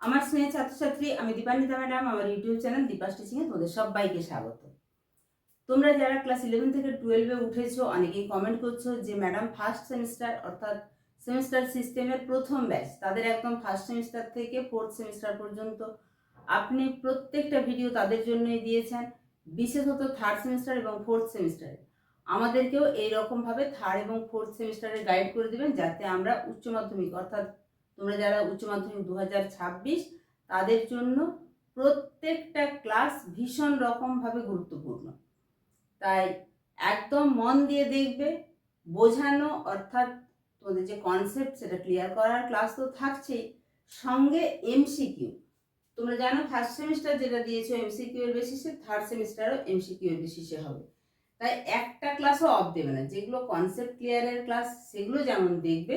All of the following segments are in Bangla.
আমার স্নেহের ছাত্রছাত্রী, আমি দীপান্বিতা ম্যাডাম। আমার ইউটিউব চ্যানেল দীপাস টিচিংয়ে তোমাদের সবাইকে স্বাগত। তোমরা যারা ক্লাস 11 থেকে 12-এ উঠেছো, অনেকেই কমেন্ট করছো যে ম্যাডাম ফার্স্ট সেমিস্টার অর্থাৎ সেমিস্টার সিস্টেমের প্রথম ব্যাচ, তাদের একদম ফার্স্ট সেমিস্টার থেকে ফোর্থ সেমিস্টার পর্যন্ত আপনি প্রত্যেকটা ভিডিও তাদের জন্যই দিয়েছেন, বিশেষত থার্ড সেমিস্টার এবং ফোর্থ সেমিস্টারে। আমাদেরকেও এইরকমভাবে থার্ড এবং ফোর্থ সেমিস্টারে গাইড করে দেবেন, যাতে আমরা উচ্চ মাধ্যমিক অর্থাৎ তোমরা যারা উচ্চ মাধ্যমিক 2026 তাদের জন্য প্রত্যেকটা ক্লাস ভীষণ রকমভাবে গুরুত্বপূর্ণ। তাই একদম মন দিয়ে দেখবে, বোঝানো অর্থাৎ তোমাদের যে কনসেপ্ট সেটা ক্লিয়ার করার ক্লাস তো থাকছেই, সঙ্গে এমসিকিউ। তোমরা জানো ফার্স্ট সেমিস্টার যেটা দিয়েছো এমসিকিউ এর বেসিসে, থার্ড সেমিস্টারও এমসিকিউ এর বেসিসে হবে। তাই একটা ক্লাসও অফ দেবে না। যেগুলো কনসেপ্ট ক্লিয়ারের ক্লাস সেগুলো যেমন দেখবে,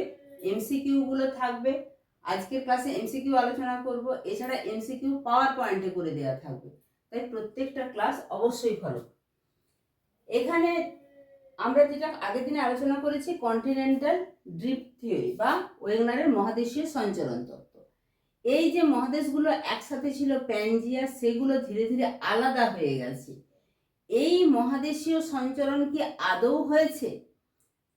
এমসিকিউ গুলো থাকবে। আজকের ক্লাসে এমসিকিউ আলোচনা করব, এছাড়া এমসিকিউ পাওয়ার পয়েন্টে করে দেওয়া থাকবে। তাই প্রত্যেকটা ক্লাস অবশ্যই ফলো। এখানে আমরা যেটা আগের দিনে আলোচনা করেছি, কন্টিনেন্টাল ড্রিফট থিওরি বা ওয়েগনারের মহাদেশীয় সঞ্চরণ তত্ত্ব। এই যে মহাদেশগুলো একসাথে ছিল প্যানজিয়া, সেগুলো ধীরে ধীরে আলাদা হয়ে গেছে। এই মহাদেশীয় সঞ্চরণ কি আদৌ হয়েছে,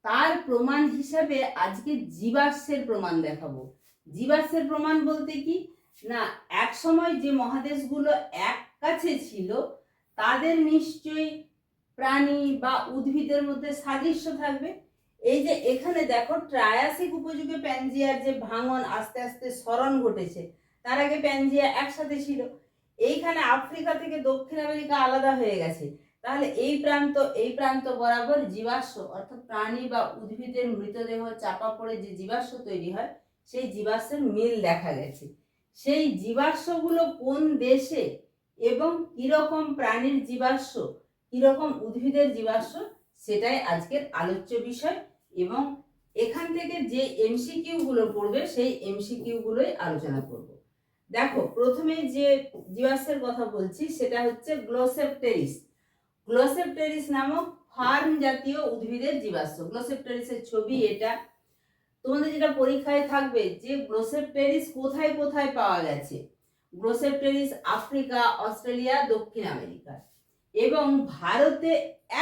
তার প্রমাণ হিসাবে আজকে জীবাশ্মের প্রমাণ দেখাবো। জীবাশ্মের প্রমাণ বলতে কি না, এক সময় যে মহাদেশগুলো এক কাছে ছিল তাদের নিশ্চয়ই প্রাণী বা উদ্ভিদের মধ্যে সাদৃশ্য থাকবে। এই যে এখানে দেখো, ট্রায়াসিক উপযুগে প্যানজিয়ার যে ভাঙন আস্তে আস্তে স্মরণ ঘটেছে, তার আগে প্যানজিয়া একসাথে ছিল। এইখানে আফ্রিকা থেকে দক্ষিণ আমেরিকা আলাদা হয়ে গেছে। তাহলে এই প্রান্ত বরাবর জীবাশ্ম অর্থাৎ প্রাণী বা উদ্ভিদের মৃতদেহ চাপা পড়ে যে জীবাশ্ম তৈরি হয়, সেই জীবাশ্মের মিল দেখা গেছে। সেই জীবাশ্মগুলো কোন দেশে এবং কিরকম প্রাণীর জীবাশ্ম, কিরকম উদ্ভিদের জীবাশ্ম, সেটাই আজকের আলোচ্য বিষয়। এবং এখান থেকে যে এমসিকিউ গুলো পড়বে সেই এমসিকিউ গুলোই আলোচনা করব। দেখো, প্রথমে যে জীবাশ্মের কথা বলছি সেটা হচ্ছে গ্লোসেপটেরিস। গ্লোসেপটেরিস নামক ফার্ন জাতীয় উদ্ভিদের জীবাশ্ম। গ্লোসেপটেরিসের ছবি এটা। তোমাদের যেটা পরীক্ষায় থাকবে যে গ্লোসেপটেরিস কোথায় কোথায় পাওয়া গেছে। গ্লোসেপটেরিস আফ্রিকা, অস্ট্রেলিয়া, দক্ষিণ আমেরিকা এবং ভারতে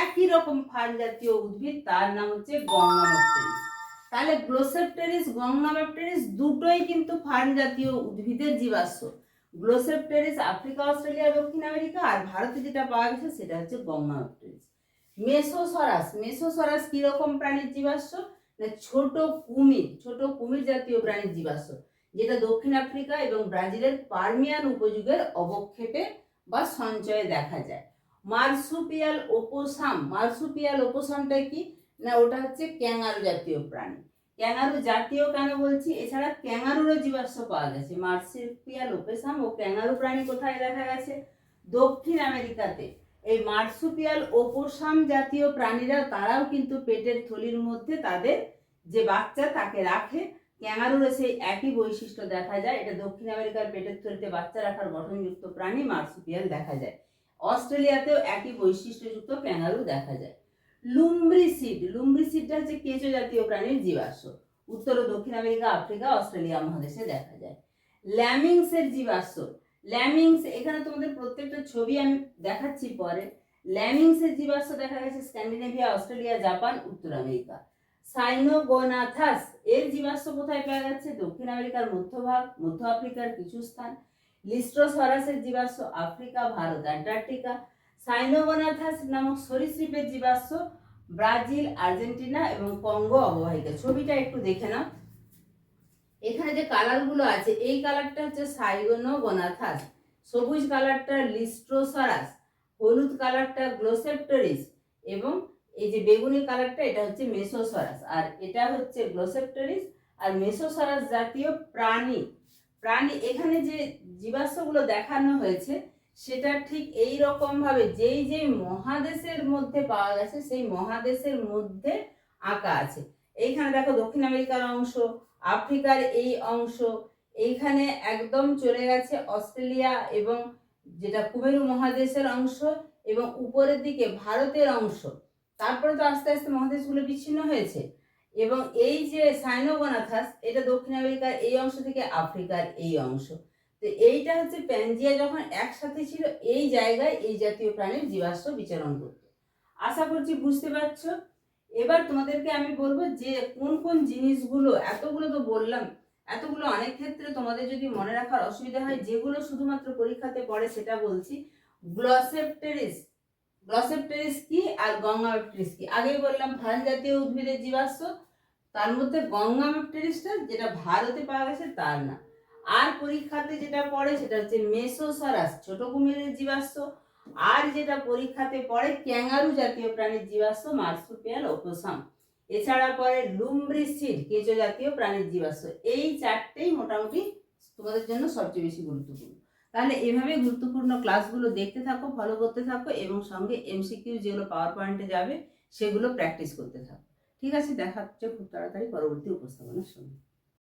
একই রকম ফার্ন জাতীয় উদ্ভিদ, তার নাম হচ্ছে গঙ্গামপ্টেরিস। তাহলে গ্লোসেপটেরিস, গঙ্গামপ্টেরিস দুটোই কিন্তু ফার্ন জাতীয় উদ্ভিদের জীবাশ্ম। গ্লোসেপটেরিস আফ্রিকা, অস্ট্রেলিয়া, দক্ষিণ আমেরিকা, আর ভারতে যেটা পাওয়া গেছে সেটা হচ্ছে গঙ্গামপ্টেরিস। মেসোসরাস, মেসোসরাস কি রকম প্রাণীর জীবাশ্ম না, ছোট কুমির জাতীয় প্রাণীর জীবাশ্ম, যেটা দক্ষিণ আফ্রিকা এবং ব্রাজিলের পার্মিয়ান উপযুগের অবক্ষেপে বা সঞ্চয়ে দেখা যায়। মার্সুপিয়াল ওপোসাম, মার্সুপিয়াল ওপোসামটা কি না, ওটা হচ্ছে ক্যাঙ্গারু জাতীয় প্রাণী। ক্যাঙ্গারু জাতীয় কেন বলছি, এছাড়া ক্যাঙ্গারুরও জীবাশ্ম পাওয়া গেছে। মার্সুপিয়াল ওপোসাম ও ক্যাঙ্গারু প্রাণী কোথায় দেখা গেছে? দক্ষিণ আমেরিকাতে। এই মার্সুপিয়াল ওপোসাম জাতীয় প্রাণীরা, তারাও কিন্তু পেটের থলির মধ্যে তাদের যে বাচ্চা তাকে রাখে। ক্যাঙ্গারুরও সেই একই বৈশিষ্ট্য দেখা যায়। এটা দক্ষিণ আমেরিকার পেটের থলিতে বাচ্চা রাখার গঠনযুক্ত প্রাণী মার্সুপিয়াল দেখা যায়। অস্ট্রেলিয়াতেও একই বৈশিষ্ট্যযুক্ত ক্যাঙ্গারু দেখা যায়। লুম্ব্রিসিড, লুম্ব্রিসিডটা হচ্ছে কেঁচো জাতীয় প্রাণীর জীবাশ্ম। উত্তর ও দক্ষিণ আমেরিকা, আফ্রিকা, অস্ট্রেলিয়া মহাদেশে দেখা যায়। ল্যামিংসের জীবাশ্ম, ল্যামিংস, এখানে তোমাদের প্রত্যেকটা ছবি আমি দেখাচ্ছি পরে। ল্যামিংসের জীবাশ্ম দেখা গেছে স্ক্যান্ডিনেভিয়া, অস্ট্রেলিয়া, জাপান, উত্তর আমেরিকা। সাইনোগোনাথাস এর জীবাশ্ম কোথায় পাওয়া যাচ্ছে? দক্ষিণ আমেরিকার মধ্যভাগ, মধ্য আফ্রিকার কিছু স্থান। লিস্ট্রোসরাসের জীবাশ্ম আফ্রিকা, ভারত, অ্যান্টার্কটিকা। সাইনোগোনাথাস নামক সরীসৃপের জীবাশ্ম ব্রাজিল, আর্জেন্টিনা এবং কঙ্গো অববাহিকা। ছবিটা একটু দেখে নাও। এখানে যে কালারগুলো আছে, এই কালারটা হচ্ছে সাইনোগোনাথাস, সবুজ কালারটা লিস্ট্রোসারাস, হলুদ কালারটা গ্লোসেপটেরিস এবং এই যে বেগুনি কালারটা এটা হচ্ছে মেসোসরাস। আর এটা হচ্ছে গ্লোসেপটেরিস আর মেসোসরাস জাতীয় প্রাণী। এখানে যে জীবাশ্মগুলো দেখানো হয়েছে সেটা ঠিক এই রকম ভাবে যেই যেই মহাদেশের মধ্যে পাওয়া গেছে সেই মহাদেশের মধ্যে আঁকা আছে। এইখানে দেখো দক্ষিণ আমেরিকার অংশ, আফ্রিকার এই অংশ, এইখানে একদম চলে গেছে অস্ট্রেলিয়া এবং যেটা কুমেরু মহাদেশের অংশ, এবং উপরের দিকে ভারতের অংশ। তারপরে তো আস্তে আস্তে মহাদেশগুলো বিচ্ছিন্ন হয়েছে। এবং এই যে সাইনোগোনাথাস, এটা দক্ষিণ আমেরিকার এই অংশ থেকে আফ্রিকার এই অংশ। তো এইটা হচ্ছে প্যানজিয়া যখন একসাথে ছিল এই জায়গায় এই জাতীয় প্রাণীর জীবাশ্ম বিচরণ করত। আশা করছি বুঝতে পারছো। এবার তোমাদেরকে আমি বলবো যে কোন কোন জিনিসগুলো, এতগুলো তো বললাম, এতগুলো অনেক ক্ষেত্রে তোমাদের যদি মনে রাখার অসুবিধা হয়, যেগুলো শুধুমাত্র পরীক্ষাতে পড়ে সেটা বলছি। গ্লসেপটেরিস, গ্লসেপটেরিস কি আর গঙ্গামেপটেরিস কি? আগেই বললাম ফার্ন জাতীয় উদ্ভিদের জীবাশ্ম, তার মধ্যে গঙ্গামেপটেরিসটা যেটা ভারতে পাওয়া গেছে তার না। আর পরীক্ষাতে যেটা পড়ে সেটা হচ্ছে মেসোসরাস, ছোট কুমিরের জীবাশ্ম। আর যেটা পরীক্ষাতে পড়ে ক্যাঙ্গারু জাতীয় প্রাণীর জীবাশ্ম, মার্সুপিয়াল ওপোসাম। এছাড়া পড়ে লুমব্রিসিড, কেঁচো জাতীয় প্রাণীর জীবাশ্ম। এই চারটেই মোটামুটি তোমাদের জন্য সবচেয়ে বেশি গুরুত্বপূর্ণ। তাহলে এভাবে গুরুত্বপূর্ণ ক্লাসগুলো দেখতে থাকো, ফলো করতে থাকো, এবং সঙ্গে এমসিকিউ যেগুলো পাওয়ার পয়েন্টে যাবে সেগুলো প্র্যাকটিস করতে থাকো। ঠিক আছে, দেখা হচ্ছে খুব তাড়াতাড়ি পরবর্তী উপস্থাপনার সঙ্গে।